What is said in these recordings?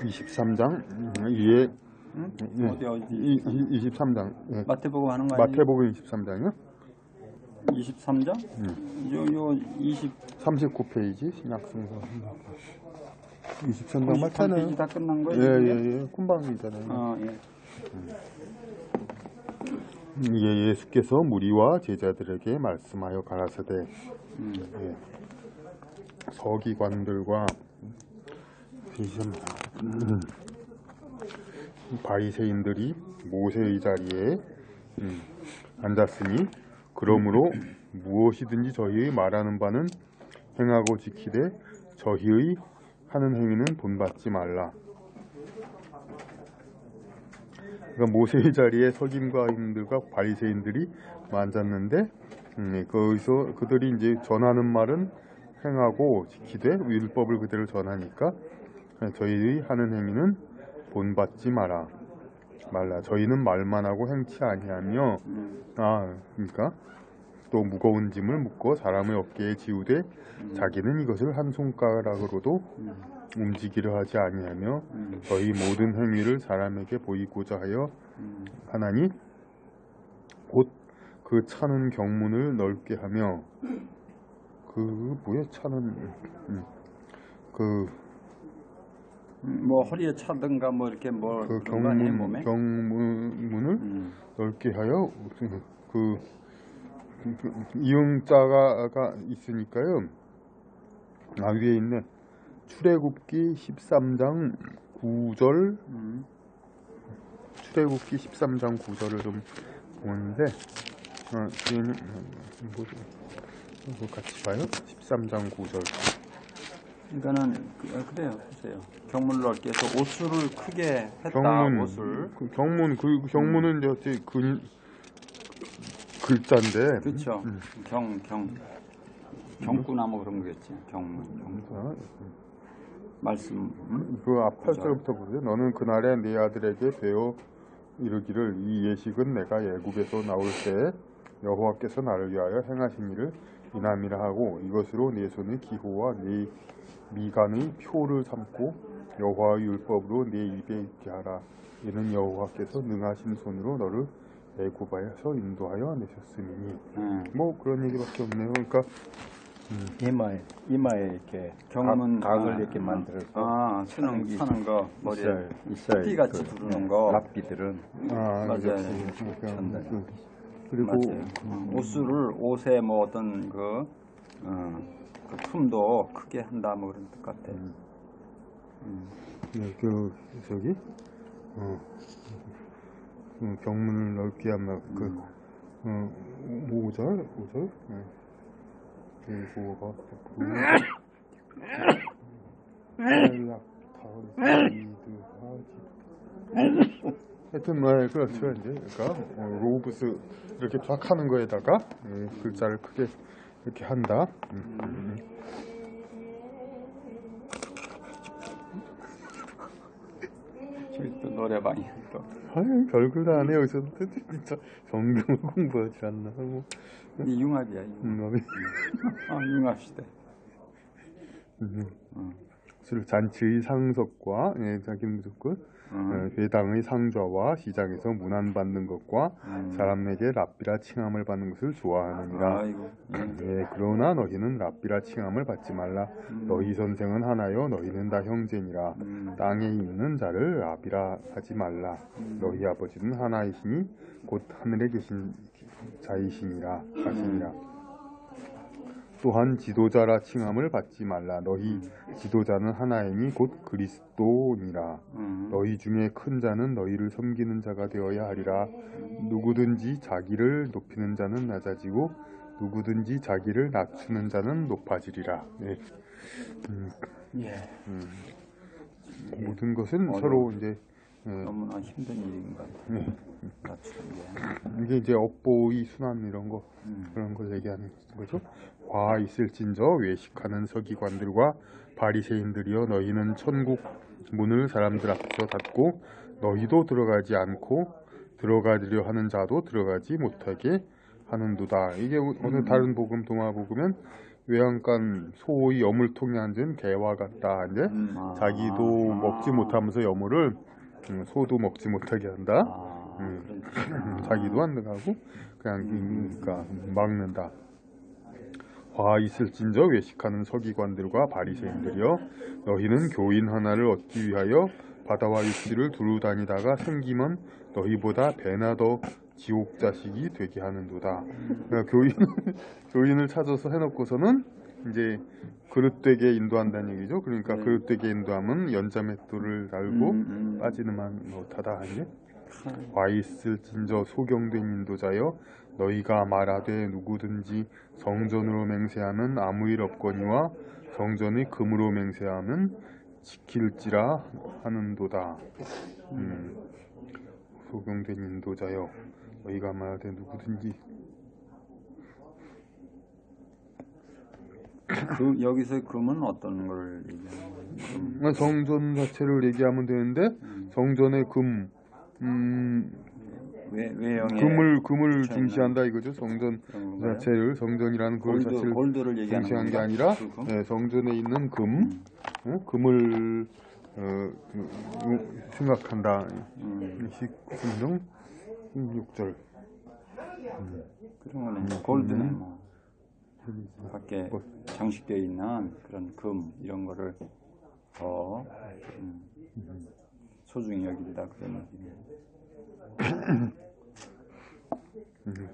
23장 위에 응? 어디 23장 마태복음 하는 거 아니에요? 마태복음 23장이요? 23장? 요 39페이지 신약성서 23장 맞잖아요. 다 끝난 거예요? 예. kum방이잖아요. 예. 이에 예수께서 무리와 제자들에게 말씀하여 가라사대 서기관들과 바리새인들이 모세의 자리에 앉았으니 그러므로 무엇이든지 저희의 말하는 바는 행하고 지키되 저희의 하는 행위는 본받지 말라. 그러니까 모세의 자리에 서기관들과 바리새인들이 앉았는데 거기서 그들이 이제 전하는 말은 행하고 지키되 율법을 그대로 전하니까 저희의 하는 행위는 본받지 말라. 저희는 말만 하고 행치 아니하며 그러니까 또 무거운 짐을 묶어 사람의 어깨에 지우되 자기는 이것을 한 손가락으로도 움직이려 하지 아니하며 저희 모든 행위를 사람에게 보이고자 하여 하나니 곧 그 차는 경문을 넓게 하며 그 뭐야 차는 뭐 허리에 차든가 뭐 이렇게 뭐 그 경문을 넓게 하여 그 이응자가 있으니까요. 위에 있네. 출애굽기 13장 9절 출애굽기 13장 9절을 좀 보는데 뒤에는 뭐죠? 같이 봐요. 13장 9절. 그러니까는 그래요. 보세요. 경문을 넓게 해서 옷수를 크게 했다. 옷을. 경문은 이제 글자인데. 그렇죠. 경구나무 그런 거겠지. 경문. 말씀. 그 앞 8절부터 보세요. 너는 그날에 네 아들에게 배워 이르기를 이 예식은 내가 애굽에서 나올 때 여호와께서 나를 위하여 행하신 일을 이남이라 하고 이것으로 네 손의 기호와 네 미간의 표를 삼고 여호와의 율법으로 네 입에 있게 하라. 이는 여호와께서 능하신 손으로 너를 애굽에서 인도하여 내셨으니 뭐 그런 얘기밖에 없네요. 그러니까 이마에 이렇게 경문 각을 이렇게 만들어서 사는 거 머리에 있어요. 띠같이 두르는 거. 랍비들은 맞아요. 그리고 옷수를 옷에 뭐 어떤 그 품도 크게 한다 뭐 그런 뜻 같아. 저기 경문을 넓게 하면 5절 그리고 하여튼 그렇죠. 이제 그러니까 로브스 이렇게 쫙 하는 거에다가 글자를 크게 이렇게 한다. 저기 또 노래방이 또. 아니 별걸 다 안 해요. 여기서 진짜 성경을 공부하지 않나 하고. 이 융합이야. 융합 시대. 잔치의 상석과 자기는 무조건 회당의 상좌와 시장에서 문안받는 것과 사람에게 랍비라 칭함을 받는 것을 좋아하느니라. 그러나 너희는 랍비라 칭함을 받지 말라. 너희 선생은 하나요 너희는 다 형제니라. 땅에 있는 자를 랍비라 하지 말라. 너희 아버지는 하나이시니 곧 하늘에 계신 자이시니라 하시니라. 또한 지도자라 칭함을 받지 말라. 너희 지도자는 하나이니 곧 그리스도니라. 너희 중에 큰 자는 너희를 섬기는 자가 되어야 하리라. 누구든지 자기를 높이는 자는 낮아지고 누구든지 자기를 낮추는 자는 높아지리라. 모든 것은 서로 이제 너무나 힘든 일인 것 같아요. 이게 이제 업보의 순환 이런 거 그런 걸 얘기하는 거죠. 화 있을진저 외식하는 서기관들과 바리새인들이여 너희는 천국 문을 사람들 앞에서 닫고 너희도 들어가지 않고 들어가려 하는 자도 들어가지 못하게 하는도다. 이게 오늘 다른 복음 동화복음은 외양간 소의 여물통에 앉은 개와 같다. 이제 자기도 먹지 못하면서 여물을 소도 먹지 못하게 한다. 자기도 안 나가고 그냥 그러니까 막는다. 화 있을진저 외식하는 서기관들과 바리새인들이여, 너희는 교인 하나를 얻기 위하여 바다와 육지를 두루 다니다가 생기면 너희보다 배나 더 지옥 자식이 되게 하는도다. 그러니까 교인을 찾아서 해놓고서는 이제 그릇되게 인도한다는 얘기죠. 그러니까 그릇되게 인도하면 연자맷돌을 달고 빠지는만 못하다. 와 있을진저 소경된 인도자여, 너희가 말하되 누구든지 성전으로 맹세하면 아무 일 없거니와 성전의 금으로 맹세하면 지킬지라 하는도다. 소경된 인도자여, 너희가 말하되 누구든지. 여기서 금은 어떤 걸 얘기하는 거예요? 성전 자체를 얘기하면 되는데 성전의 금, 금을 중시한다 이거죠. 성전 자체를, 성전이라는 그 자체를 중시한 게 아니라 성전에 있는 금을 생각한다. 29장 16절. 그런 거는 골드네. 밖에 장식되어 있는 그런 금 이런 거를 더 소중히 여긴다, 그런 얘기네.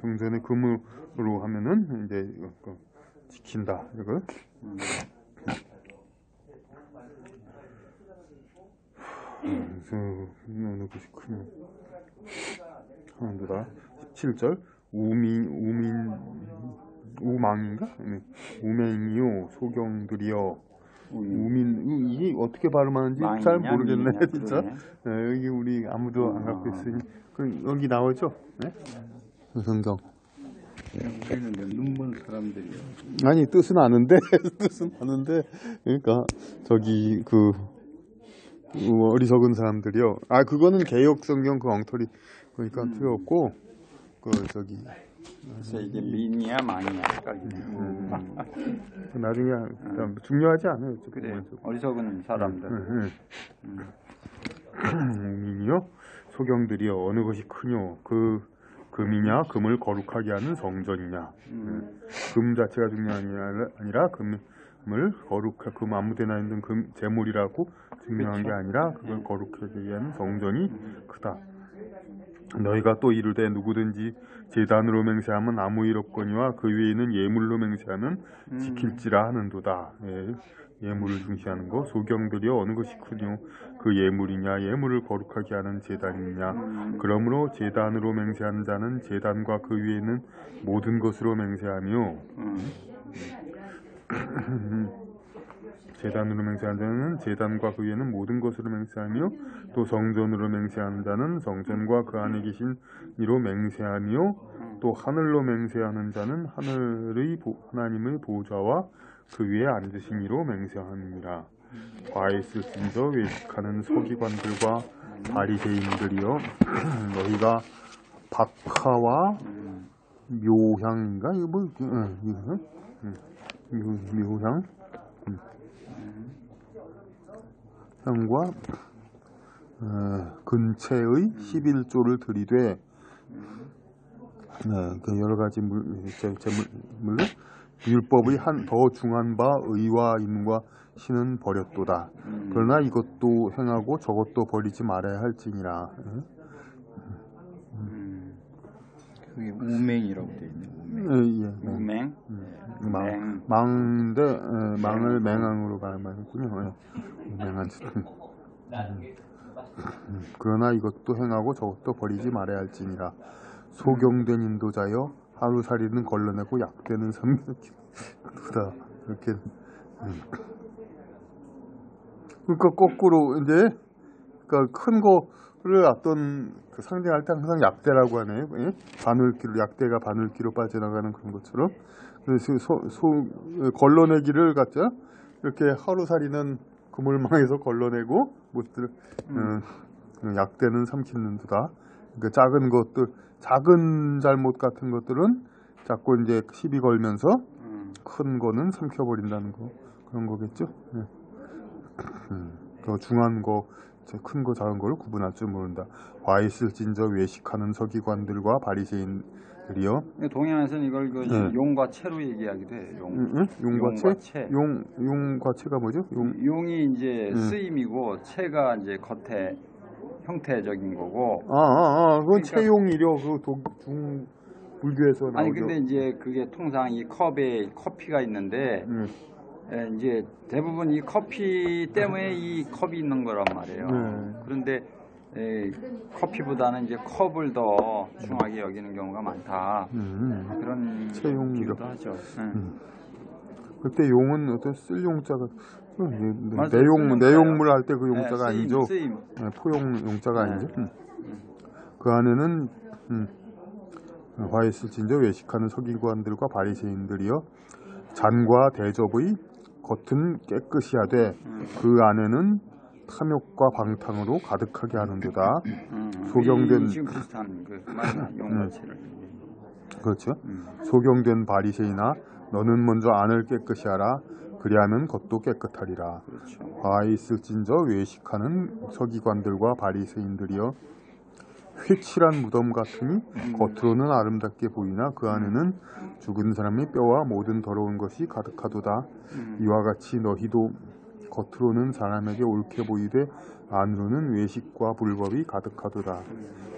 성전의 금으로 하면은 이제 지킨다 이거. 그래서 어느 것이 크냐 하는도다. 17절 우망인가? 우맹이요 소경들이여. 이게 어떻게 발음하는지 잘 모르겠네 진짜. 여기 우리 아무도 안 갖고 있으니 여기 나오죠? 네? 성경. 눈먼 사람들이요. 아니 뜻은 아는데 그러니까 저기 그 어리석은 사람들이요. 그거는 개역 성경 그 엉터리 그러니까 필요 없고 저기. 그래서 이게 민이야 망이야 나중에 중요하지 않아요. 그래. 어리석은 사람들. 민이요 소경들이여, 어느 것이 크뇨? 그 금이냐 금을 거룩하게 하는 성전이냐. 금 자체가 중요한 게 아니라 금을 금 아무데나 있는 금 재물이라고 중요한 게 아니라 그걸 거룩하게 하는 성전이 크다. 너희가 또 이르되 누구든지 제단으로 맹세하면 아무 일 없거니와 그 위에는 예물로 맹세하면 지킬지라 하는도다. 예물을 중시하는 거. 소경들이여, 어느 것이 크뇨? 그 예물이냐? 예물을 거룩하게 하는 제단이냐? 그러므로 제단으로 맹세하는 자는 제단과 그 위에는 모든 것으로 맹세하며 제단으로 맹세하는 자는 제단과 그 위에는 모든 것으로 맹세하며, 또 성전으로 맹세하는 자는 성전과 그 안에 계신 이로 맹세하며, 또 하늘로 맹세하는 자는 하나님의 보좌와 그 위에 앉으신 이로 맹세하느니라. 과에 있을진저 외식하는 서기관들과 바리새인들이여, 너희가 박하와 묘향인가? 이거 뭐 묘향? 향과 근체의 11조를 들이되 그 여러 가지 재물을 율법의 더 중한 바 의와 임과 신은 버렸도다. 그러나 이것도 행하고 저것도 버리지 말아야 할지니라. 그게 우맹이라고 되어 있네. 우맹? 망인데 망을 맹앙으로 발음하셨군요. 맹한 짓은. 그러나 이것도 행하고 저것도 버리지 말아야 할지니라. 소경된 인도자여, 하루살이는 걸러내고 약되는 삼키다. 이렇게. 그러니까 거꾸로 이제 그러니까 큰 거를 어떤 상징할 때 항상 약대라고 하네요. 바늘기로, 약대가 바늘기로 빠져나가는 그런 것처럼. 그래서 걸러내기를 갖죠. 이렇게 하루살이는 그물망에서 걸러내고 못들 약대는 삼키는도다. 그러니까 작은 것들, 작은 잘못 같은 것들은 자꾸 이제 시비 걸면서 큰 거는 삼켜버린다는 거 그런 거겠죠. 예. 그 중한 거, 큰 거, 작은 거를 구분할 줄 모른다. 와 있을진저 외식하는 서기관들과 바리새인들이여. 동양에서는 이걸 용과 채로 얘기하기도 해요. 용과 채? 용과 채가 뭐죠? 용이 이제 쓰임이고 채가 이제 겉에 형태적인 거고. 그건 그러니까, 채용이려. 그 불교에서 나오죠. 아니 근데 이제 그게 통상 이 컵에 커피가 있는데 이제 대부분 이 커피 때문에 이 컵이 있는 거란 말이에요. 그런데 커피보다는 이제 컵을 더 중하게 여기는 경우가 많다. 그런 채용이라고 하죠. 그때 용은 어떤 쓸 용자가 내용물 할 때 그 용자가 아니죠. 포용 용자가 아니죠. 그 안에는 화 있을진저 외식하는 서기관들과 바리새인들이여 잔과 대접의 겉은 깨끗이 하되 그 안에는 탐욕과 방탕으로 가득하게 하는도다. 소경된 지금 비슷한 그 용어체를 그렇죠. 소경된 바리새인아 너는 먼저 안을 깨끗이 하라. 그리하면 겉도 깨끗하리라. 그렇죠. 화 있을진저 외식하는 서기관들과 바리새인들이여 회칠한 무덤 같으니 겉으로는 아름답게 보이나 그 안에는 죽은 사람의 뼈와 모든 더러운 것이 가득하도다. 이와 같이 너희도 겉으로는 사람에게 옳게 보이되 안으로는 외식과 불법이 가득하도다.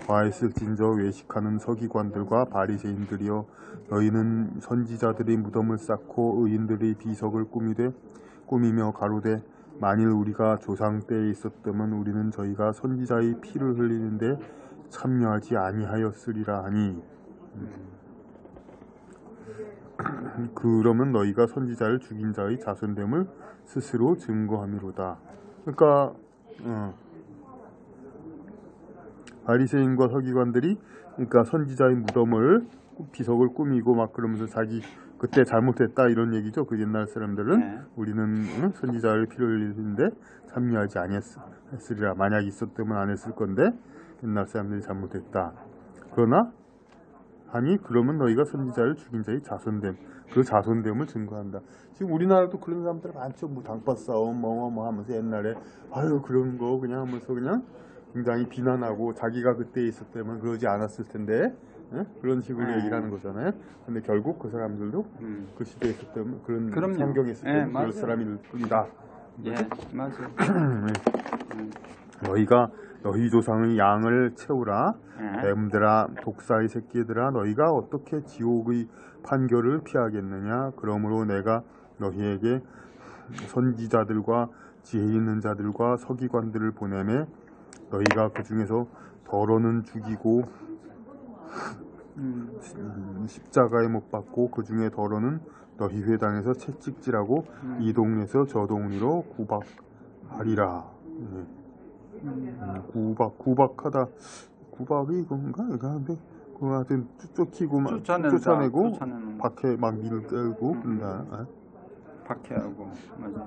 와 있을진저 외식하는 서기관들과 바리새인들이여 너희는 선지자들의 무덤을 쌓고 의인들의 비석을 꾸미며 가로되 만일 우리가 조상 때에 있었다면 우리는 저희가 선지자의 피를 흘리는데 참여하지 아니하였으리라 하니 그러면 너희가 선지자를 죽인 자의 자손됨을 스스로 증거함이로다. 그러니까 바리새인과 서기관들이 그러니까 선지자의 무덤을 비석을 꾸미고 막 그러면서 자기 그때 잘못했다 이런 얘기죠. 그 옛날 사람들은 우리는 선지자의 피를 흘리는데 참여하지 아니했으리라. 만약 있었다면 안 했을 건데 옛날 사람들이 잘못했다. 그러나 하니 그러면 너희가 선지자를 죽인 자의 자손됨, 그 자손됨을 증거한다. 지금 우리나라도 그런 사람들 많죠. 뭐 당파 싸움 뭐 하면서 옛날에 아유 그런 거 그냥 하면서 그냥 굉장히 비난하고 자기가 그때 있었다면 그러지 않았을 텐데 그런 식으로 얘기를 하는 거잖아요. 근데 결국 그 사람들도 그 시대에 있었다면 그런 환경에 있었다면 그럴 사람일 뿐이다. 맞아요. 너희가 너희 조상의 양을 채우라. 뱀들아 독사의 새끼들아 너희가 어떻게 지옥의 판결을 피하겠느냐. 그러므로 내가 너희에게 선지자들과 지혜 있는 자들과 서기관들을 보내매 너희가 그 중에서 더러는 죽이고 십자가에 못 박고 그 중에 더러는 너희 회당에서 채찍질하고 이 동네에서 저 동네로 구박하리라. 구박하다. 구박이 이건가? 근데 그 하여튼 쫓기고 쫓아내고 박해 막 밀고 그런다. 박해하고 맞아.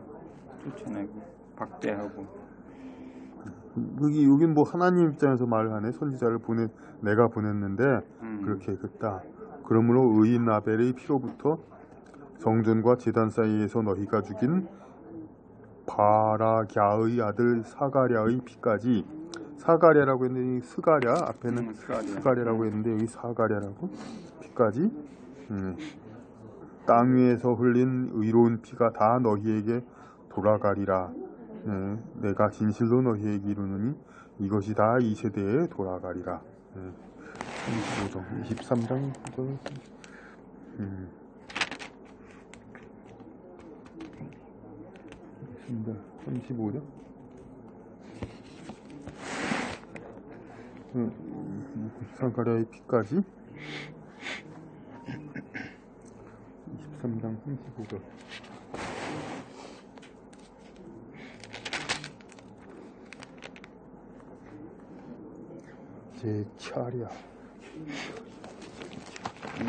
쫓아내고 박대하고. 여긴 뭐 하나님 입장에서 말을 하네. 선지자를 내가 보냈는데 그렇게 했다. 그러므로 의인 아벨의 피로부터 성전과 제단 사이에서 너희가 죽인 바라갸의 아들 사가랴의 피까지. 사가랴라고 했는데 스가랴 앞에는 스가랴라고 했는데 여기 사가랴라고 피까지 땅 위에서 흘린 의로운 피가 다 너희에게 돌아가리라. 내가 진실로 너희에게 이르노니 이것이 다 이 세대에 돌아가리라. 23장 35장 사가랴의 피까지 23장 35절 제 차례야.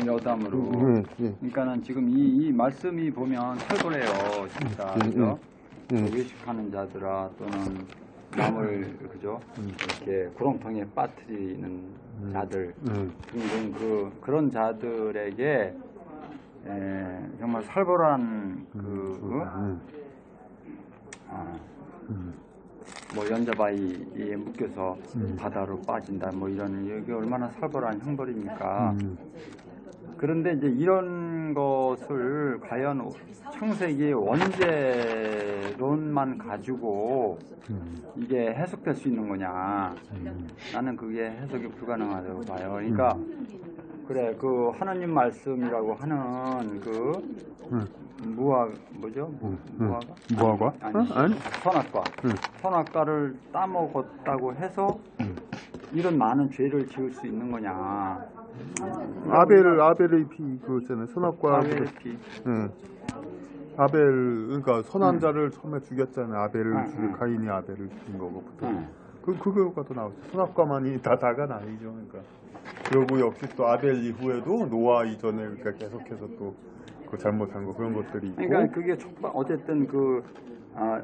여담으로. 그러니까는 지금 이 말씀이 보면 털거래요, 진짜. 그죠? 외식하는 자들아 또는 남을 그죠? 이렇게 구렁텅이에 빠뜨리는 자들 등등 그런 자들에게 정말 살벌한 뭐 연자바위에 묶여서 바다로 빠진다 뭐 이런 이게 얼마나 살벌한 형벌입니까? 그런데 이제 이런 것을 과연 창세기의 원죄론만 가지고 이게 해석될 수 있는 거냐? 나는 그게 해석이 불가능하다고 봐요. 그러니까 그래 그 하나님 말씀이라고 하는 그 무화과? 아니, 선악과. 선악과를 따먹었다고 해서 이런 많은 죄를 지을 수 있는 거냐? 아벨의 피 그거잖아요. 선악과. 아벨의 피. 그러니까 선한 자를 처음에 죽였잖아요. 아벨을 죽인 가인이 아벨을 죽인 거고부터. 그거가 또 나오죠. 선악과만이 다가 아니죠. 그러니까. 그리고 역시 또 아벨 이후에도 노아 이전에 그러니까 계속해서 또 그 잘못한 거 그런 것들이 있고. 그러니까 그게 어쨌든 그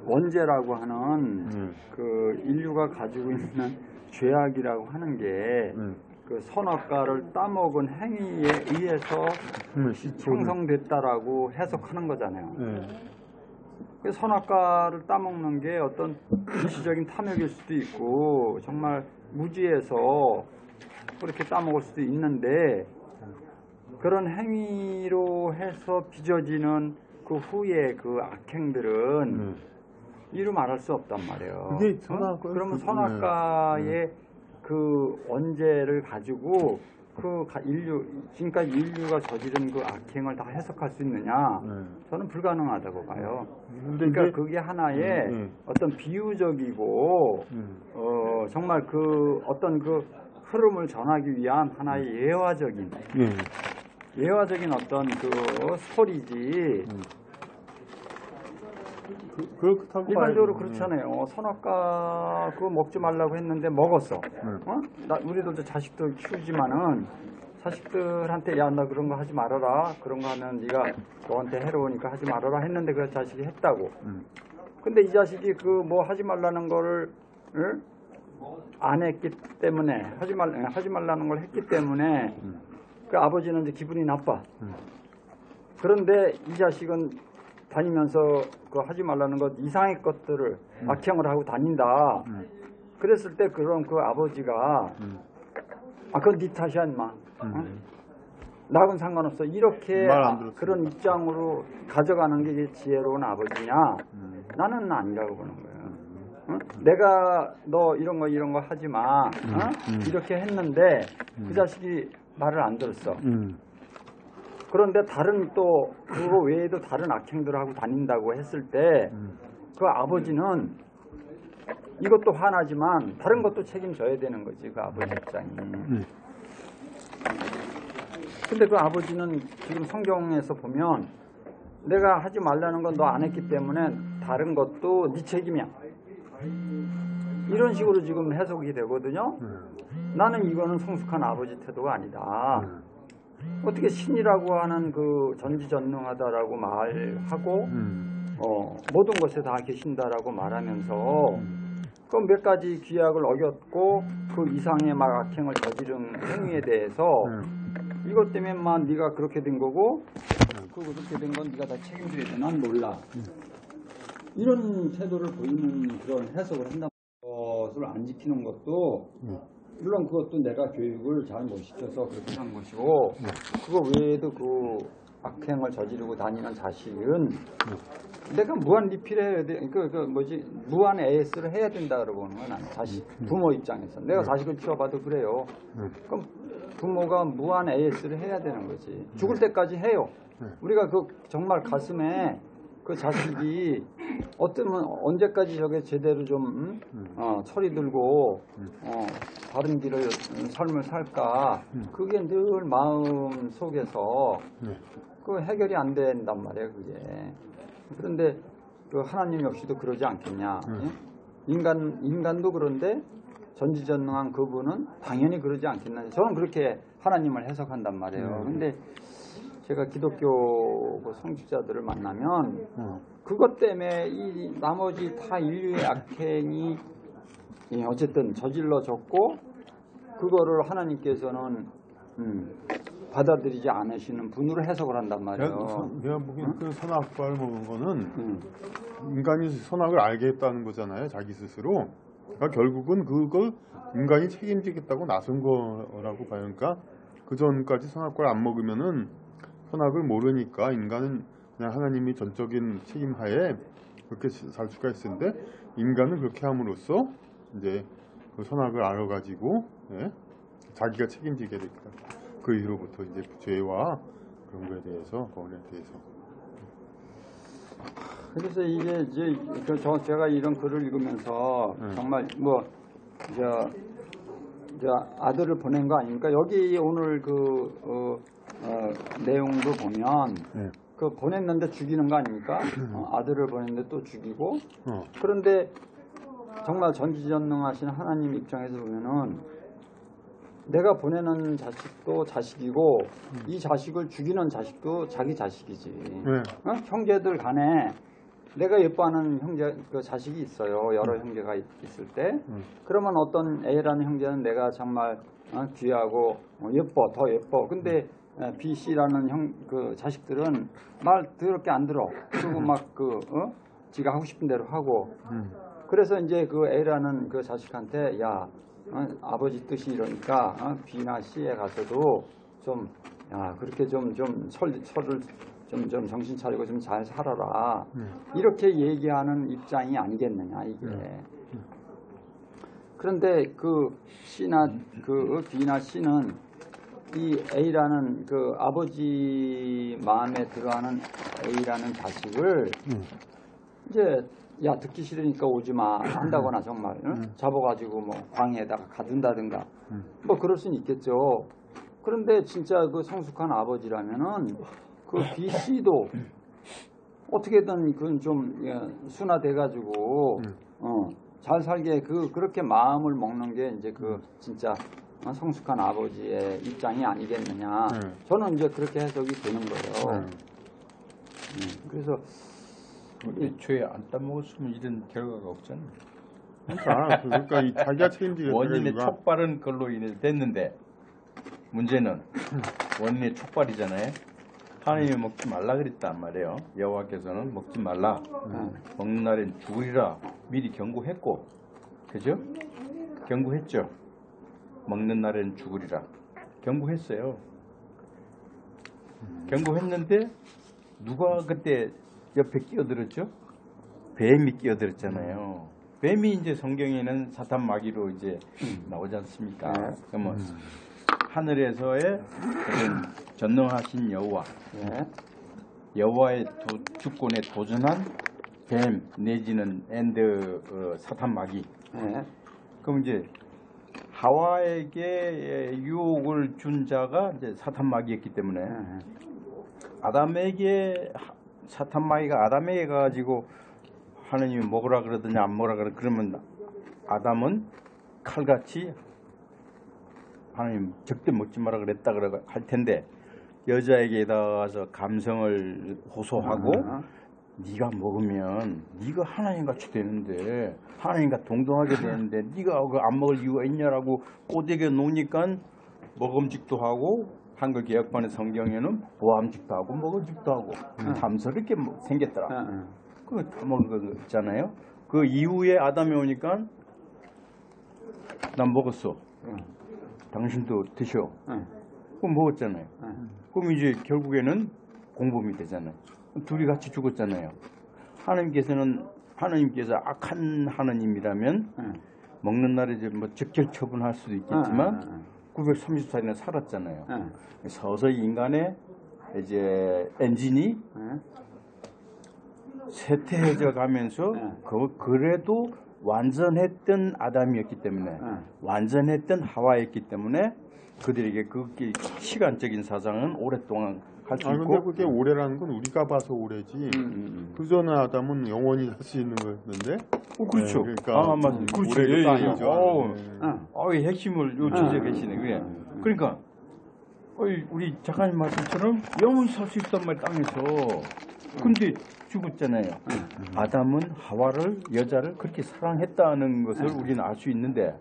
원죄라고 하는 그 인류가 가지고 있는 죄악이라고 하는 게 그 선악과를 따먹은 행위에 의해서 형성됐다라고 해석하는 거잖아요. 그 선악과를 따먹는 게 어떤 일시적인 탐욕일 수도 있고 정말 무지해서 그렇게 따먹을 수도 있는데 그런 행위로 해서 빚어지는 그 후에 그 악행들은 이루 말할 수 없단 말이에요. 그러면 선악과의 그 원죄를 가지고 그 지금까지 인류가 저지른 그 악행을 다 해석할 수 있느냐? 저는 불가능하다고 봐요. 그러니까 그게 하나의 어떤 비유적이고 정말 그 어떤 그 흐름을 전하기 위한 하나의 예화적인 어떤 그 스토리지. 그렇다고 일반적으로 그렇잖아요. 선악과 그거 먹지 말라고 했는데 먹었어. 우리들도 자식들 키우지만은 자식들한테 야 나 그런 거 하지 말아라. 그런 거 하면 네가 너한테 해로우니까 하지 말아라 했는데 그 자식이 했다고. 근데 이 자식이 그 뭐 하지 말라는 거를 안 했기 때문에 하지 말라는 걸 했기 때문에 그 아버지는 이제 기분이 나빠. 그런데 이 자식은 다니면서 그 하지 말라는 것 이상의 것들을 악행을 하고 다닌다. 그랬을 때 그럼 그 아버지가 그건 네 탓이야 인마. 나하고는 상관없어. 이렇게 그런 입장으로 가져가는 게 지혜로운 아버지냐? 나는 아니라고 보는 거예요. 내가 너 이런 거 하지 마. 이렇게 했는데 그 자식이 말을 안 들었어. 그런데 다른 또 그거 외에도 다른 악행들을 하고 다닌다고 했을 때 그 아버지는 이것도 화나지만 다른 것도 책임져야 되는 거지 그 아버지 입장이. 근데 그 아버지는 지금 성경에서 보면 내가 하지 말라는 건 너 안 했기 때문에 다른 것도 네 책임이야. 이런 식으로 지금 해석이 되거든요. 나는 이거는 성숙한 아버지 태도가 아니다. 어떻게 신이라고 하는 그 전지전능하다라고 말하고 모든 것에 다 계신다라고 말하면서 그 몇 가지 규약을 어겼고 그 이상의 막 악행을 저지른 행위에 대해서 이것 때문에만 네가 그렇게 된 거고 그렇게 된 건 네가 다 책임져야 돼. 난 몰라. 이런 태도를 보이는 그런 해석을 한다는 것을 안 지키는 것도 물론 그것도 내가 교육을 잘 못 시켜서 그렇게 한 것이고 그거 외에도 그 악행을 저지르고 다니는 자식은 내가 무한 리필해야 돼. 무한 AS를 해야 된다 그러고 보는 건 아니야. 부모 입장에서 내가 자식을 키워봐도 그래요. 그럼 부모가 무한 AS를 해야 되는 거지. 죽을 때까지 해요. 우리가 그 정말 가슴에 그 자식이 어쩌면 언제까지 저게 제대로 좀 철이 들고 바른 길을 삶을 살까 그게 늘 마음 속에서 그 해결이 안 된단 말이에요 그게. 그런데 그 하나님 역시도 그러지 않겠냐. 인간도 그런데 전지전능한 그분은 당연히 그러지 않겠나. 저는 그렇게 하나님을 해석한단 말이에요. 근데 제가 기독교 성직자들을 만나면 그것 때문에 이 나머지 다 인류의 악행이 어쨌든 저질러졌고 그거를 하나님께서는 받아들이지 않으시는 분으로 해석을 한단 말이에요. 내가 보기엔 그 선악과를 먹은 거는 인간이 선악을 알게 했다는 거잖아요. 자기 스스로. 그러니까 결국은 그걸 인간이 책임지겠다고 나선 거라고 봐요. 그러니까 그 전까지 선악과를 안 먹으면은 선악을 모르니까 인간은 그냥 하나님이 전적인 책임하에 그렇게 살 수가 있었는데 인간은 그렇게 함으로써 이제 그 선악을 알아가지고 예? 자기가 책임지게 됐다. 그 이후로부터 이제 죄와 그런 거에 대해서 거기에 대해서. 그래서 이게 이제 제가 이런 글을 읽으면서 정말 아들을 보낸 거 아닙니까? 여기 오늘 내용도 보면 그 보냈는데 죽이는 거 아닙니까? 아들을 보냈는데 또 죽이고. 그런데 정말 전지전능하신 하나님 입장에서 보면은 내가 보내는 자식도 자식이고 이 자식을 죽이는 자식도 자기 자식이지. 형제들 간에 내가 예뻐하는 그 자식이 있어요. 여러 형제가 있을 때. 그러면 어떤 A라는 형제는 내가 정말 귀하고 예뻐, 더 예뻐. 근데 B, C라는 그 자식들은 말 더럽게 안 들어. 그리고 막 지가 하고 싶은 대로 하고. 그래서 이제 그 A라는 그 자식한테 야, 아버지 뜻이 이러니까 B나 C에 가서도 좀 그렇게 좀 서를 좀 정신 차리고 좀 잘 살아라. 이렇게 얘기하는 입장이 아니겠느냐 이게. 그런데 그 C나 그 B나 C는 이 A라는 그 아버지 마음에 들어하는 A라는 자식을 이제 야 듣기 싫으니까 오지 마 한다거나 정말 잡아가지고 뭐 광해에다가 가둔다든가 뭐 그럴 수는 있겠죠. 그런데 진짜 그 성숙한 아버지라면은 그 B, C도 어떻게든 그건 좀 순화돼가지고 잘 살게 그렇게 마음을 먹는 게 이제 그 진짜 성숙한 아버지의 입장이 아니겠느냐. 저는 이제 그렇게 해석이 되는 거예요. 그래서 애초에 안 따먹었으면 이런 결과가 없잖아. 그러니까 이 자기가 책임지게 원인의 촉발은 그걸로 인해서 됐는데 문제는 원인의 촉발이잖아요. 하나님이 먹지 말라 그랬단 말이에요. 여호와께서는 먹지 말라. 먹는 날엔 죽으리라 미리 경고했고, 그죠? 경고했죠. 먹는 날엔 죽으리라 경고했어요. 경고했는데 누가 그때 옆에 끼어들었죠? 뱀이 끼어들었잖아요. 뱀이 이제 성경에는 사탄 마귀로 이제 나오지 않습니까? 그러면 하늘에서의 전능하신 여호와, 여호와의 주권에 도전한 뱀 내지는 사탄 마귀. 그럼 이제 하와에게 유혹을 준 자가 이제 사탄 마귀였기 때문에 아담에게 사탄 마귀가 아담에게 가지고 하느님이 먹으라 그러더니 안 먹으라 그러면 아담은 칼같이 하나님 절대 먹지 마라 그랬다 그러고 할 텐데 여자에게다가서 감성을 호소하고 네가 먹으면 네가 하나님 같이 되는데 하나님과 동등하게 되는데 네가 안 먹을 이유가 있냐라고 꼬대겨 놓으니까 먹음직도 하고 한글 개혁판의 성경에는 보암직도 하고 먹음직도 하고 탐스럽게 생겼더라. 그거 다 먹은 거 있잖아요. 그 이후에 아담이 오니까 난 먹었어. 당신도 드셔. 그럼 먹었잖아요. 그럼 이제 결국에는 공범이 되잖아요. 둘이 같이 죽었잖아요. 하나님께서 악한 하나님이라면 먹는 날에 이제 뭐 적절 처분할 수도 있겠지만 934년에 살았잖아요. 서서히 인간의 이제 엔진이 쇠퇴해져 가면서 그래도 완전했던 아담이었기 때문에 완전했던 하와였기 때문에 그들에게 그 시간적인 사상은 오랫동안 할 수 있고. 근데 그게 오래라는 건 우리가 봐서 오래지. 그 전에 아담은 영원히 할 수 있는 거였는데. 그렇죠. 네, 그러니까 맞습니다. 그렇죠. 오래도 아니죠. 핵심을 요지해 계시네. 그게. 그러니까 우리 작가님 말씀처럼 영원히 살 수 있단 말 땅에서. 근데 죽었잖아요. 아담은 하와를 여자를 그렇게 사랑했다는 것을 우리는 알 수 있는데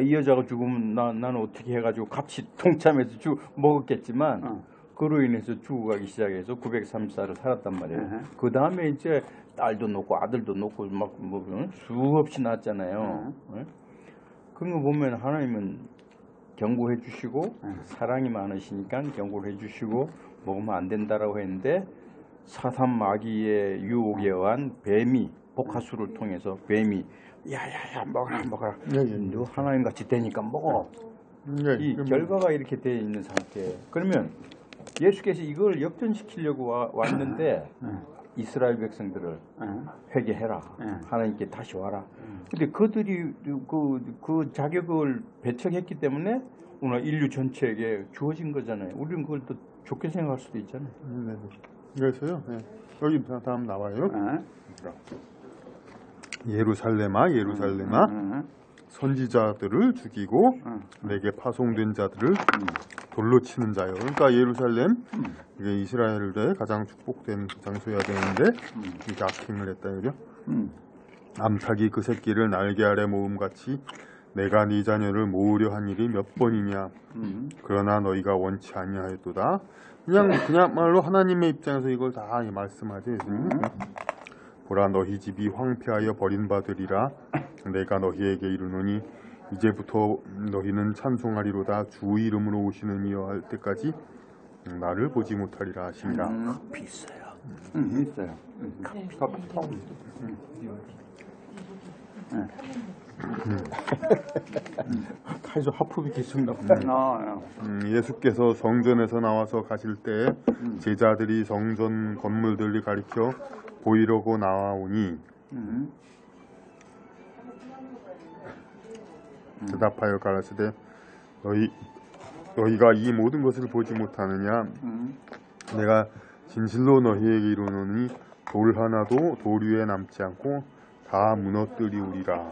이 여자가 죽으면 나는 어떻게 해가지고 같이 동참해서 먹었겠지만 그로 인해서 죽어가기 시작해서 930살을 살았단 말이에요. 그 다음에 이제 딸도 놓고 아들도 놓고 막 뭐 수없이 낳았잖아요. 그런 거 보면 하나님은 경고해 주시고 사랑이 많으시니까 경고를 해 주시고 먹으면 안 된다라고 했는데 사탄 마귀의 유혹에 의한 뱀이 복화수를 통해서 뱀이 야야야 먹어라 너 하나님같이 되니까 먹어. 이 결과가 이렇게 되어 있는 상태. 그러면 예수께서 이걸 역전시키려고 왔는데 이스라엘 백성들을 회개해라. 하나님께 다시 와라. 근데 그들이 그 자격을 배척했기 때문에 오늘 인류 전체에게 주어진 거잖아요. 우리는 그걸 또 좋게 생각할 수도 있잖아요. 그래서요. 여기 다음 나와요. 예루살렘아 선지자들을 죽이고 내게 파송된 자들을 돌로 치는 자요. 그러니까 예루살렘 이게 이스라엘의 가장 축복된 장소여야 되는데 이렇게 악행을 했다 그죠? 암탉이 그 새끼를 날개 아래 모음같이 내가 네 자녀를 모으려 한 일이 몇 번이냐. 그러나 너희가 원치 아니하였도다. 그냥 말로 하나님의 입장에서 이걸 다 말씀하죠. 보라 너희 집이 황폐하여 버림받으리라. 내가 너희에게 이르노니 이제부터 너희는 찬송하리로다. 주 이름으로 오시는 이여 할 때까지 나를 보지 못하리라 하시니라. 커피 있어요. 있어요. 커피 통. 카이소 하프비 계속 나오네. 예수께서 성전에서 나와서 가실 때 제자들이 성전 건물들을 가리켜 보이려고 나와오니 대답하여 가라사대 너희가 이 모든 것을 보지 못하느냐. 내가 진실로 너희에게 이르노니 돌 하나도 돌 위에 남지 않고 다 무너뜨리우리라.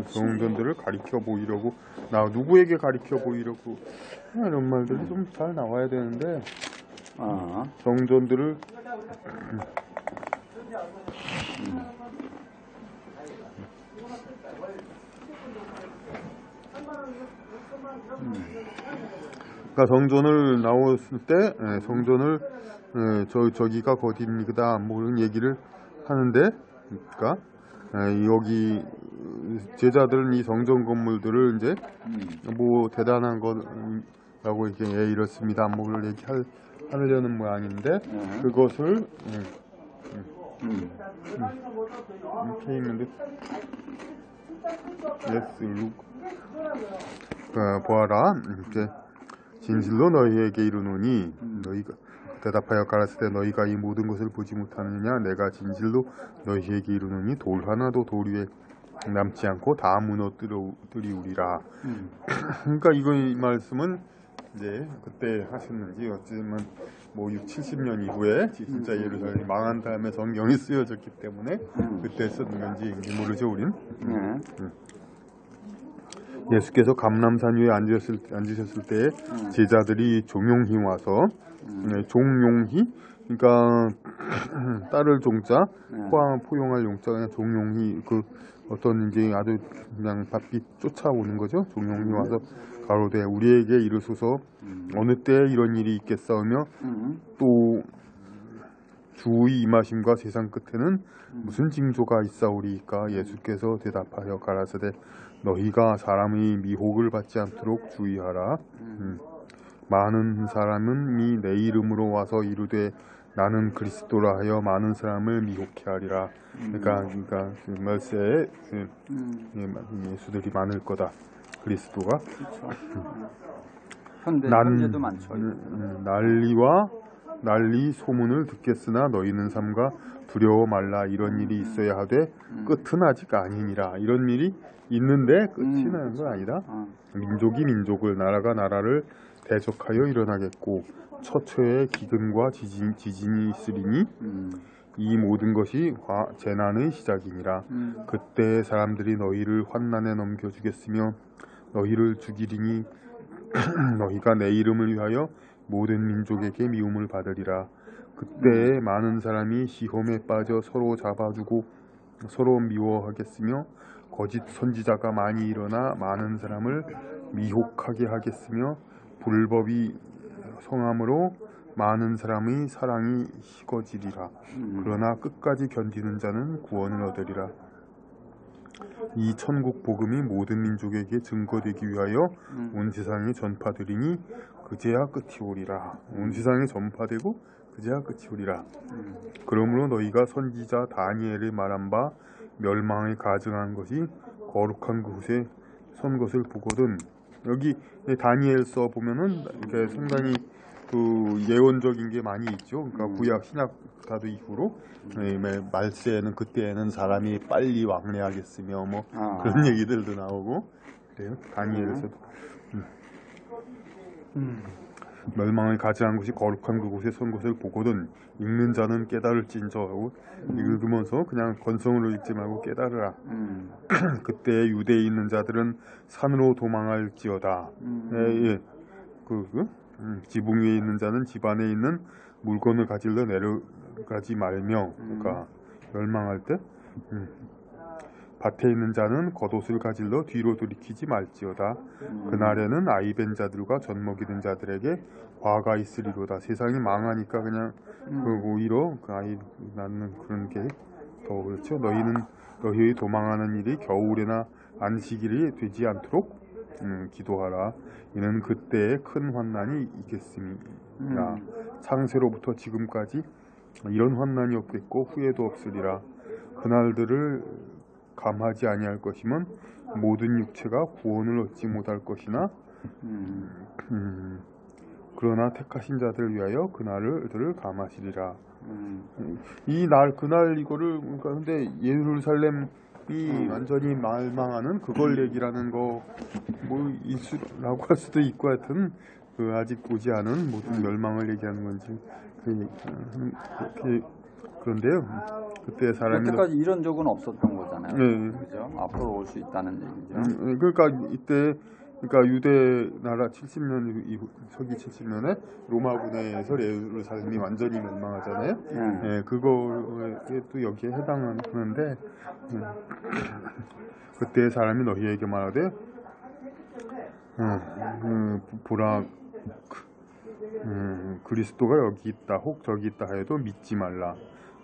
성전들을 가리켜 보이려고 누구에게 가리켜 보이려고 이런 말들이 좀 잘 나와야 되는데 성전들을 그러니까 성전을 나왔을 때 성전을 저기가 거기입니다 뭐 그런 얘기를 하는데 그러니까 여기 제자들은 이 성전 건물들을 이제 뭐 대단한 거라고 이렇게 이렇습니다 뭐를 얘기하려는 모양인데 그것을 이렇게 있는데 보아라 이렇게 진실로 너희에게 이르노니 너희가 대답하여 가라사대 너희가 이 모든 것을 보지 못하느냐. 내가 진실로 너희에게 이르노니 돌 하나도 돌 위에 남지 않고 다 무너뜨리우리라. 그러니까 이 말씀은 이제 그때 하셨는지 어쩌면 뭐 70년 이후에 진짜 예루살렘이 망한 다음에 성경이 쓰여졌기 때문에 그때 쓴 건지 모르죠 우린. 예수께서 감람산 위에 앉으셨을 때 제자들이 종용히 와서 종용히 그러니까 딸을 종자 포용할 용자 그냥 종용히 그 어떤 이제 아주 그냥 바삐 쫓아오는 거죠. 종용히 와서 가로되 우리에게 이르소서 어느 때에 이런 일이 있겠사오며 또 주의 임하심과 세상 끝에는 무슨 징조가 있사오리이까. 예수께서 대답하여 가라사대 너희가 사람의 미혹을 받지 않도록 주의하라. 많은 사람은 내 이름으로 와서 이르되 나는 그리스도라 하여 많은 사람을 미혹해 하리라. 그러니까 말세에 예수들이 많을 거다. 그리스도가. 현재도 많죠. 난리 소문을 듣겠으나 너희는 삼가 두려워 말라. 이런 일이 있어야 하되 끝은 아직 아니니라. 이런 일이 있는데 끝이 나는 건 아니다. 민족이 민족을 나라가 나라를 대적하여 일어나겠고 처처에 기근과 지진이 있으리니 이 모든 것이 재난의 시작이니라. 그때 사람들이 너희를 환난에 넘겨주겠으며 너희를 죽이리니 너희가 내 이름을 위하여 모든 민족에게 미움을 받으리라. 그때 많은 사람이 시험에 빠져 서로 잡아주고 서로 미워하겠으며 거짓 선지자가 많이 일어나 많은 사람을 미혹하게 하겠으며 불법이 성함으로 많은 사람의 사랑이 식어지리라. 그러나 끝까지 견디는 자는 구원을 얻으리라. 이 천국 복음이 모든 민족에게 증거되기 위하여 온 세상에 전파되리니 그제야 끝이 오리라. 온 세상에 전파되고 그제야 끝이 오리라. 그러므로 너희가 선지자 다니엘의 말한 바 멸망에 가증한 것이 거룩한 그곳에 선 것을 보거든. 여기 다니엘서 보면은 이렇게 상당히 그 예언적인 게 많이 있죠. 그러니까 구약 신약 다도 이후로 말세에는 그때에는 사람이 빨리 왕래하겠으며 뭐 그런 얘기들도 나오고 그래요. 다니엘에서도 멸망을 가증한 곳이 거룩한 그곳에 선 것을 보거든 읽는 자는 깨달을진저 하고 읽으면서 그냥 건성으로 읽지 말고 깨달으라. 그때 유대에 있는 자들은 산으로 도망할지어다. 지붕 위에 있는 자는 집 안에 있는 물건을 가질러 내려가지 말며, 그러니까 멸망할 때 밭에 있는 자는 겉옷을 가질러 뒤로 돌이키지 말지어다. 그날에는 아이 벤 자들과 젖먹이 된 자들에게 화가 있으리로다. 세상이 망하니까 그냥 오히려 그 아이 낳는 그런 게 더 그렇죠. 너희는 너희의 도망하는 일이 겨울이나 안식일이 되지 않도록 기도하라. 이는 그때에 큰 환난이 있겠습니다. 창세로부터 지금까지 이런 환난이 없겠고 후에도 없으리라. 그날들을 감하지 아니할 것이면 모든 육체가 구원을 얻지 못할 것이나 그러나 택하신 자들을 위하여 그날들을 감하시리라. 이 날 그날 이거를 그러니까 근데 예루살렘이 완전히 멸망하는 그걸 얘기라는 거 뭐 이수라고 할 수도 있고 하여튼 그 아직 보지 않은 모든 멸망을 얘기하는 건지 그런데요. 그때 사람이 그때까지 이런 적은 없었던 거잖아요. 네. 그죠? 앞으로 올 수 있다는 얘기죠. 그러니까 이때 그러니까 유대 나라 70년 이후 서기 70년에 로마 군에서 예루살렘이 완전히 멸망하잖아요. 예, 그거에 또 여기에 해당하는데 그때 사람이 너희에게 말하되 보라 그리스도가 여기 있다 혹 저기 있다 해도 믿지 말라.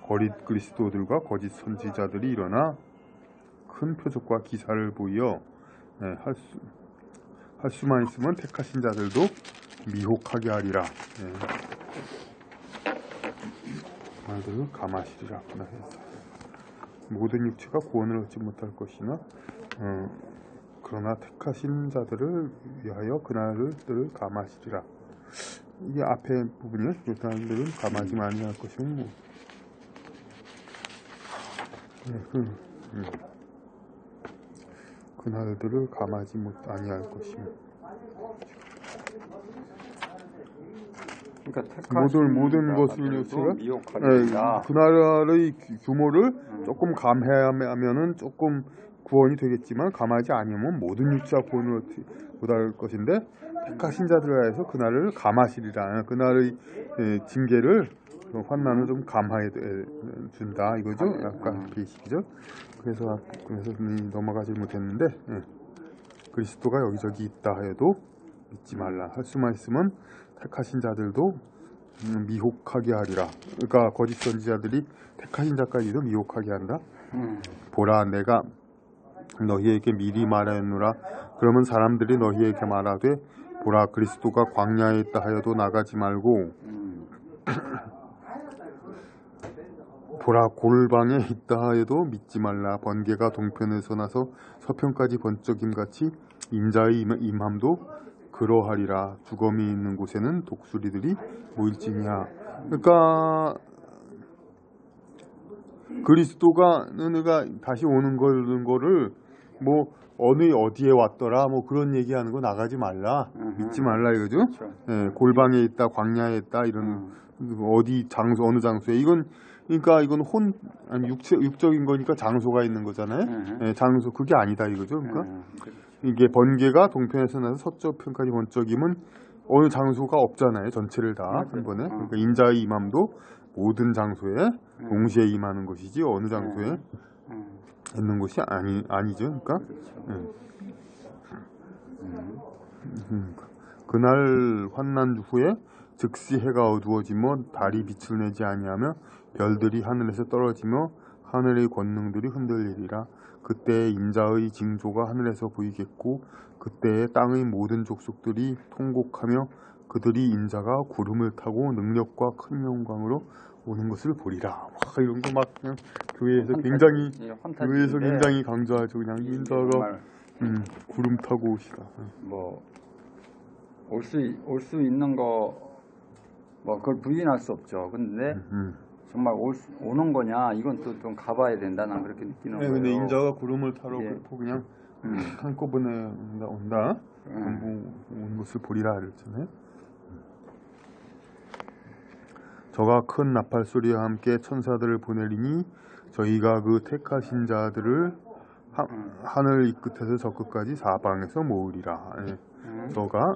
거짓 그리스도들과 거짓 선지자들이 일어나 큰 표적과 기사를 보여 할 수만 있으면 택하신 자들도 미혹하게 하리라. 말들을 감하시리라. 모든 육체가 구원을 얻지 못할 것이나 그러나 택하신 자들을 위하여 그날들을 감하시리라. 이게 앞에 부분이요. 그날들은 감하지 아니할 것이면 뭐. 그날들을 감하지 아니할 것이며. 그러니까 모든 것을 육체가 미혹하리라. 그날의 규모를 조금 감해하면은 조금 구원이 되겠지만 감하지 않으면 모든 육체가 구원을 못할 것인데 택하신 자들을 위해서 그날을 감하시리라. 그날의 징계를 환난을 좀 감하해 준다 이거죠. 약간 비식이죠. 그래서 넘어가지 못했는데 그리스도가 여기저기 있다 해도 믿지 말라. 할 수만 있으면 택하신 자들도 미혹하게 하리라. 그러니까 거짓 선지자들이 택하신 자까지도 미혹하게 한다. 보라 내가 너희에게 미리 말하였노라. 그러면 사람들이 너희에게 말하되 보라 그리스도가 광야에 있다 하여도 나가지 말고 보라 골방에 있다 해도 믿지 말라. 번개가 동편에서 나서 서편까지 번쩍임같이 인자의 임함도 그러하리라. 주검이 있는 곳에는 독수리들이 모일지니라. 그러니까 그리스도가 다시 오는 거를 뭐 어디에 왔더라 뭐 그런 얘기하는 거 나가지 말라. 믿지 말라 이거죠. 그렇죠. 골방에 있다 광야에 있다 이런 어디 장소 어느 장소에 이건 육적인 거니까 장소가 있는 거잖아요. 장소 그게 아니다 이거죠. 그러니까 이게 번개가 동편에서 나서 서쪽 편까지 번쩍이면 어느 장소가 없잖아요. 전체를 다 한 번에. 그러니까 인자의 임함도 모든 장소에 동시에 임하는 것이지 어느 장소에 있는 것이 아니죠. 그러니까 그날 환난 후에 즉시 해가 어두워지며 달이 빛을 내지 아니하며 별들이 하늘에서 떨어지며 하늘의 권능들이 흔들리리라. 그때 인자의 징조가 하늘에서 보이겠고 그때에 땅의 모든 족속들이 통곡하며 그들이 인자가 구름을 타고 능력과 큰 영광으로 오는 것을 보리라. 와, 이런 거 막 그냥 교회에서 굉장히 강조하죠. 그냥 인자가 구름 타고 오시다. 뭐 올 수 있는 거 뭐 그걸 부인할 수 없죠. 근데 정말 오는 거냐 이건 또 좀 가봐야 된다. 난 그렇게 느끼는 거예요. 근데 인자가 구름을 타러 그냥 한꺼번에 온다. 온 것을 보리라 그랬잖아요. 저가 큰 나팔 소리와 함께 천사들을 보내리니 저희가 그 택하신 자들을 하늘 이 끝에서 저 끝까지 사방에서 모으리라. 저가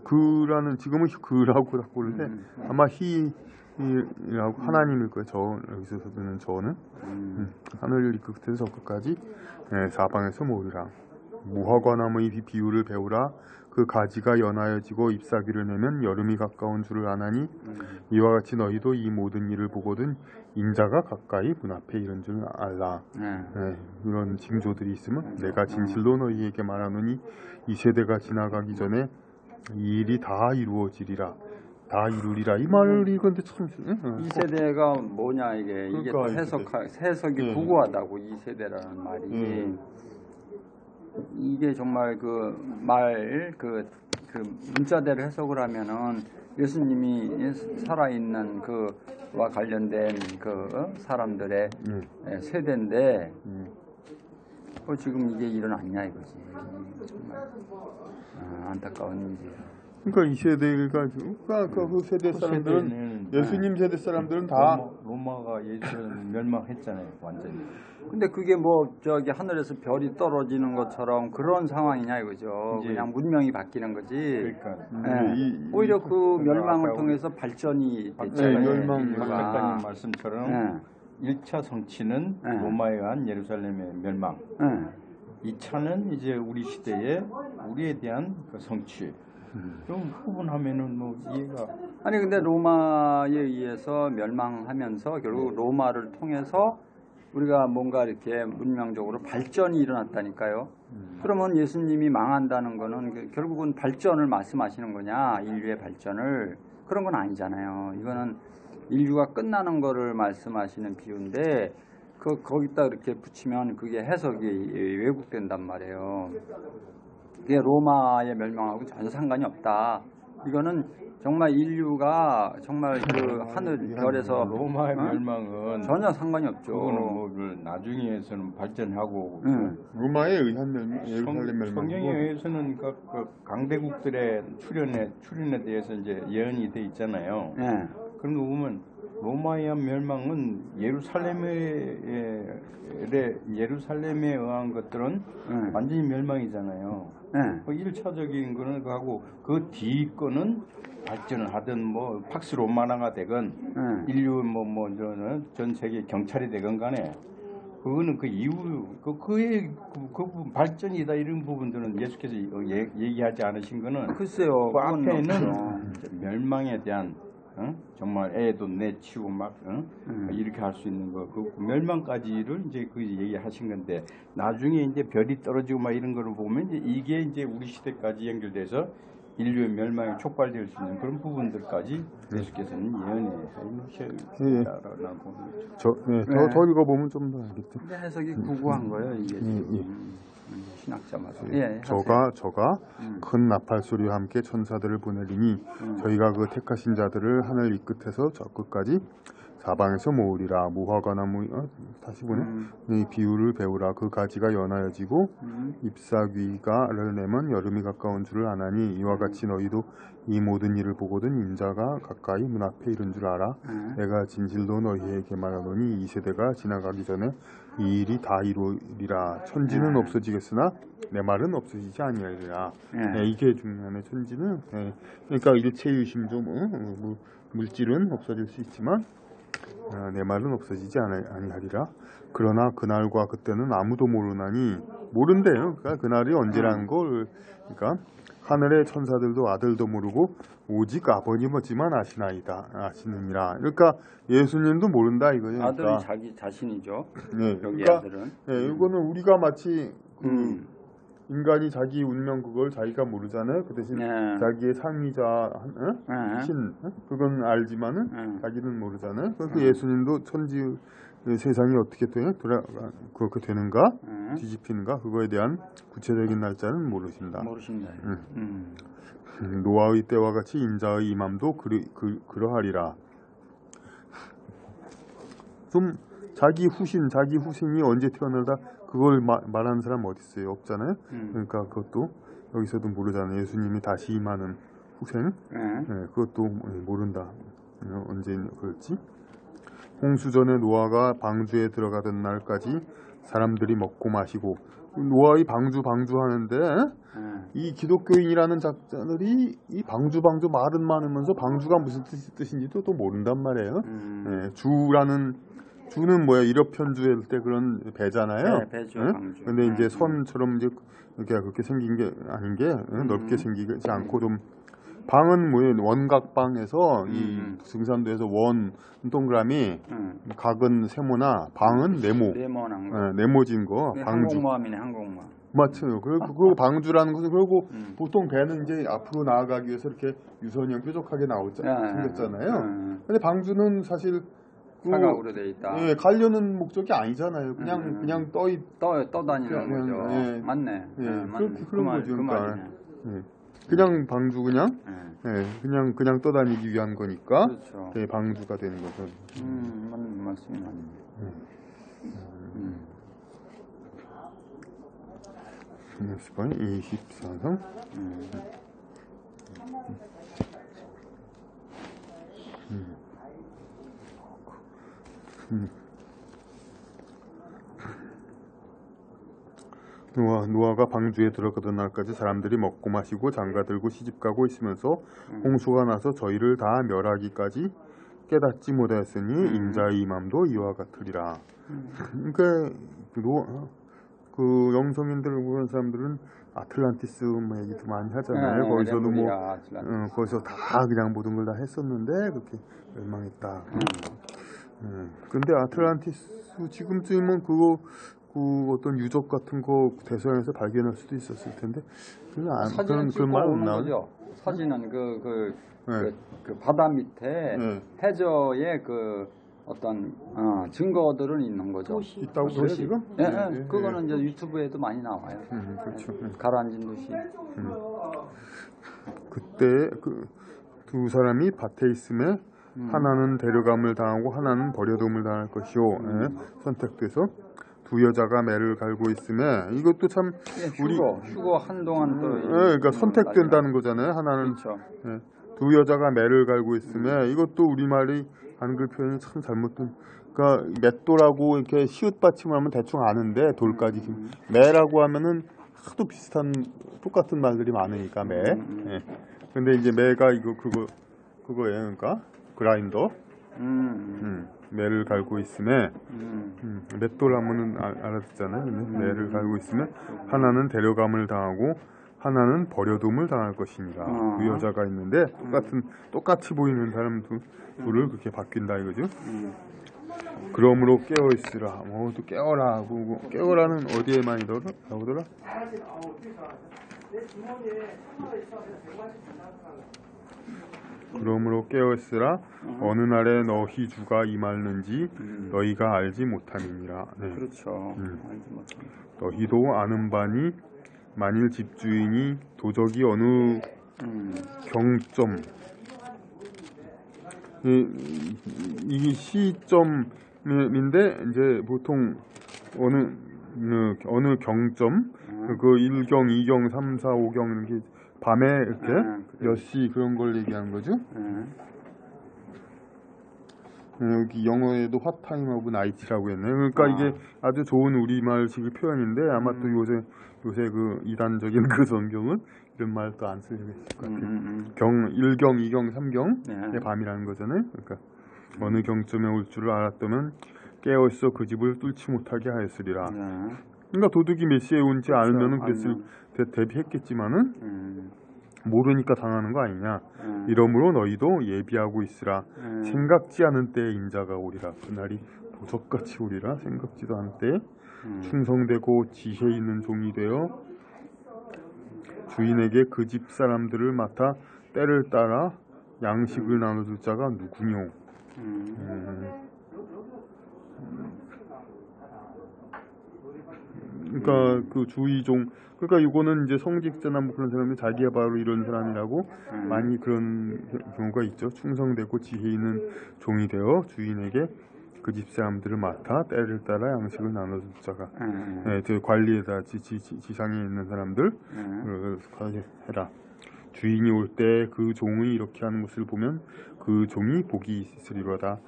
그라는 지금은 그라고 자꾸 그러는데 아마 히라고 하나님일 거예요. 저 여기서 쓰는 저는 하늘 이 끝에서 저 끝까지 사방에서 모으리라. 무화과나무의 비유를 배우라. 그 가지가 연하여지고 잎사귀를 내면 여름이 가까운 줄을 아나니 이와 같이 너희도 이 모든 일을 보거든 인자가 가까이 문 앞에 이른 줄 알라. 이런 징조들이 있으면 내가 진실로 너희에게 말하노니 이 세대가 지나가기 전에 이 일이 다 이루어지리라. 다 이루리라. 이 말이 근데 참 이 세대가 뭐냐 이게 해석이 구구하다고 이 세대라는 말이 이게 정말 그 문자대로 해석을 하면은 예수님이 살아있는 그와 관련된 그 사람들의 세대인데 지금 이게 일어났냐 이거지. 정말 안타까운 일이에요. 그러니까 이 세대가 그 세대 사람들은 예수님 세대 사람들은 다 로마가 예수는 멸망했잖아요, 완전히. 근데 그게 뭐 저기 하늘에서 별이 떨어지는 것처럼 그런 상황이냐 이거죠. 그냥 문명이 바뀌는 거지. 그러니까 오히려 그 멸망을 통해서 발전이 됐잖아요. 박 작가님 말씀처럼 1차 성취는 로마에 의한 예루살렘의 멸망. 2차는 이제 우리 시대에 우리에 대한 그 성취. 좀 구분하면은 뭐 이해가. 아니 근데 로마에 의해서 멸망하면서 결국 로마를 통해서 우리가 뭔가 이렇게 문명적으로 발전이 일어났다니까요. 그러면 예수님이 망한다는 거는 결국은 발전을 말씀하시는 거냐, 인류의 발전을. 그런 건 아니잖아요. 이거는 인류가 끝나는 거를 말씀하시는 비유인데 거기다 이렇게 붙이면 그게 해석이 왜곡된단 말이에요. 그게 로마의 멸망하고 전혀 상관이 없다. 이거는 정말 인류가 정말 그 하늘 별에서 로마의 멸망은 전혀 상관이 없죠. 그거는 뭐 나중에서는 발전하고 로마에 의한 예루살렘 멸망. 성경에 의해서는 그 강대국들의 출현에 대해서 이제 예언이 돼 있잖아요. 그런 거 보면 로마의 멸망은 예루살렘에 의한 것들은 완전히 멸망이잖아요. 그 1차적인 거는 하고 그 뒤 거는 발전을 하든 뭐 팍스 로마나가 되건 인류 전 세계 경찰이 되건 간에 그거는 그 이후 그의 발전이다 이런 부분들은 예수께서 얘기하지 않으신 거는 글쎄요. 그 앞에는 멸망에 대한 정말 애도 내치고 막 이렇게 할 수 있는 거 그 멸망까지를 이제 그 얘기하신 건데 나중에 이제 별이 떨어지고 막 이런 거를 보면 이게 이제 우리 시대까지 연결돼서 인류의 멸망이 촉발될 수 있는 그런 부분들까지 예수께서는 예언해서 더 읽어보면 좀 더 알겠죠. 근데 해석이 구구한 거예요 이게. 신학자마다. 저가 큰 나팔 소리와 함께 천사들을 보내리니 저희가 그 택하신 자들을 하늘 이 끝에서 저 끝까지 사방에서 모으리라. 무화과 나무 다시 보네. 이 비유를 배우라. 그 가지가 연하여지고 잎사귀가를 내면 여름이 가까운 줄을 아나니 이와 같이 너희도 이 모든 일을 보거든 인자가 가까이 문 앞에 이른 줄 알아. 내가 진실로 너희에게 말하노니 이 세대가 지나가기 전에 이 일이 다 이루리라. 천지는 없어지겠으나 내 말은 없어지지 아니하리라. 이게 중요하네. 천지는 그러니까 일체 유심조 물질은 없어질 수 있지만 내 말은 없어지지 아니하리라. 그러나 그날과 그때는 아무도 모르나니 모른대요. 그러니까 그날이 언제라는 걸 그러니까 하늘의 천사들도 아들도 모르고 오직 아버님이지만 아시느니라. 그러니까 예수님도 모른다 이거죠. 그러니까. 아들이 자기 자신이죠. 네, 여기 그러니까 아들은. 이거는 우리가 마치 인간이 자기 운명 그걸 자기가 모르잖아요. 그 대신 자기의 상위자 신 그건 알지만은 자기는 모르잖아요. 그래서 예수님도 천지 세상이 어떻게 그렇게 되는가 뒤집히는가 그거에 대한 구체적인 날짜는 모르신다. 노아의 때와 같이 인자의 임함도 그러하리라. 좀 자기 후신이 언제 태어나다 그걸 말하는 사람 어디 있어요? 없잖아요. 그러니까 그것도 여기서도 모르잖아요. 예수님이 다시 임하는 후생, 그것도 모른다. 언제 그랬지? 홍수 전에 노아가 방주에 들어가던 날까지 사람들이 먹고 마시고 노아의 방주하는데 이 기독교인이라는 작자들이 이 방주 말은 많으면서 방주가 무슨 뜻인지도 또 모른단 말이에요. 주는 뭐야? 일업편주할 때 그런 배잖아요. 네, 배죠. 방주. 근데 이제 선처럼 이제 그렇게 생긴 게 아닌 게 넓게 생기지 않고 좀 방은 뭐예요? 원각방에서 이 증산도에서 원 동그라미, 각은 세모나 방은 네모진 거. 방주. 항공모함이네, 항공모함. 맞죠. 그리고 방주라는 것은 그리고 보통 배는 이제 앞으로 나아가기 위해서 이렇게 유선형 뾰족하게 생겼잖아요. 근데 방주는 사실 사각으로 돼 있다. 가려는 목적이 아니잖아요. 그냥 떠다니는 거죠. 맞네. 그런 거죠. 그냥 방주 그냥 떠다니기 위한 거니까 그렇죠. 방주가 되는 거죠. 맞습니다. 24성 노아가 방주에 들어가던 날까지 사람들이 먹고 마시고 장가들고 시집가고 있으면서 홍수가 나서 저희를 다 멸하기까지 깨닫지 못하였으니 인자의 임함도 이와 같으리라. 그러니까 그 영성인들 보는 사람들은 아틀란티스 얘기도 많이 하잖아요. 거기서도 거기서 다 그냥 모든 걸 다 했었는데 그렇게 멸망했다. 근데 아틀란티스 지금쯤은 그 어떤 유적 같은 거 대서양에서 발견할 수도 있었을 텐데 그런 말 없나요? 사진은 그 바다 밑에 해저에 그 어떤 증거들은 있는 거죠. 있다고 그래요 지금? 그거는 이제 유튜브에도 많이 나와요. 그렇죠. 가라앉은 도시. 그때 그 두 사람이 밭에 있음에 하나는 데려감을 당하고 하나는 버려둠을 당할 것이요. 선택돼서 두 여자가 매를 갈고 있음에 이것도 참 휴거 한동안 또 그러니까 선택된다는 거잖아요. 하나는 그렇죠. 두 여자가 매를 갈고 있음에 이것도 우리말이 한글 표현이 참 잘못된. 그러니까 맷돌하고 이렇게 시옷 받침을 하면 대충 아는데 돌까지 매라고 하면은 하도 비슷한 똑같은 말들이 많으니까 매. 근데 이제 매가 그거예요. 그러니까 그라인더. 매를 갈고 있음에 맷돌 하면은 알아듣잖아요. 근데 매를 갈고 있음에 하나는 데려감을 당하고 하나는 버려둠을 당할 것입니다. 그 여자가 있는데 똑같이 보이는 사람 둘을 그렇게 바뀐다 이거죠. 그러므로 깨어 있으라. 또 깨어라. 깨어라는 어디에 많이 나오더라? 그러므로 깨어 있으라. 어느 날에 너희 주가 임하는지 너희가 알지 못함이니라. 그렇죠. 너희도 아는 바니 만일 집주인이 도적이 어느 이게 시점인데 이제 보통 어느 경점 그 1경, 2경, 3, 4, 5경 이렇게 밤에 이렇게 몇 시 그런 걸 얘기하는 거죠. 여기 영어에도 핫타임 오브 나이트라고 했네요. 그러니까 이게 아주 좋은 우리말식 표현인데 아마 또 요새 그 이단적인 그 성경은 이런 말 또 안 쓰려고 했을 것 같아요. 1경, 2경, 3경의 밤이라는 거잖아요. 그러니까 어느 경점에 올 줄을 알았다면 깨어있어 그 집을 뚫지 못하게 하였으리라. 그러니까 도둑이 몇 시에 온지 알면은 그랬을 대비했겠지만은 모르니까 당하는 거 아니냐. 이러므로 너희도 예비하고 있으라. 생각지 않은 때에 인자가 오리라. 그날이 보석같이 오리라. 생각지도 않은 때에 충성되고 지혜 있는 종이 되어 주인에게 그 집 사람들을 맡아 때를 따라 양식을 나눠줄 자가 누구뇨. 그러니까 그 주의종, 그러니까 이거는 이제 성직자나 뭐 그런 사람이 자기가 바로 이런 사람이라고 많이 그런 경우가 있죠. 충성되고 지혜 있는 종이 되어 주인에게 그 집 사람들을 맡아 때를 따라 양식을 나눠줄 자가, 관리에다 지상에 있는 사람들 해라. 주인이 올 때 그 종이 이렇게 하는 것을 보면 그 종이 복이 있으리로다.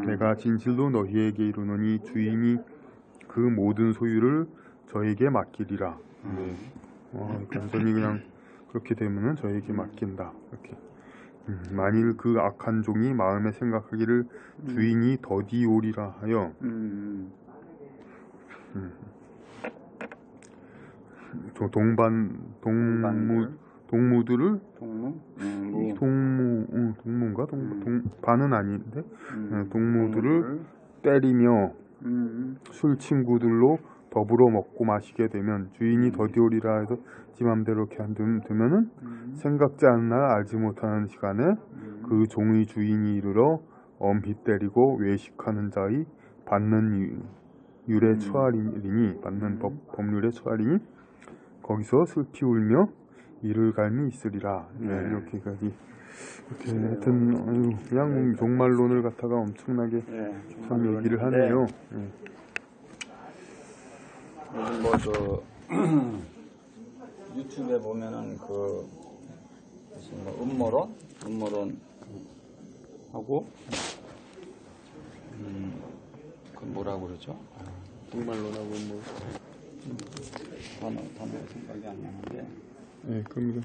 내가 진실로 너희에게 이르노니 주인이 그 모든 소유를 저에게 맡기리라. 완전히 그냥 그렇게 되면은 저에게 맡긴다. 이렇게. 만일 그 악한 종이 마음에 생각하기를 주인이 더디 오리라 하여 동무들을 동무인가 반은 아닌데 동무들을 때리며 술 친구들로 더불어 먹고 마시게 되면 주인이 더디 오리라 해서 지 맘대로 이렇게 두면은 생각지 않은 날 알지 못하는 시간에 그 종의 주인이 이르러 엄히 때리고 외식하는 자의 받는 율에 처하리니 받는 법률에 처하리니 거기서 슬피 울며 이를 갈미 있으리라. 이렇게까지 이렇게 하여튼 그냥 종말론을 갖다가 엄청나게 참 얘기를 하네요. 요즘 뭐 유튜브에 보면은 그 무슨 뭐 음모론 하고 그 뭐라고 그러죠? 종말론하고 뭐 단어 생각이 안 나는데. 그럼요.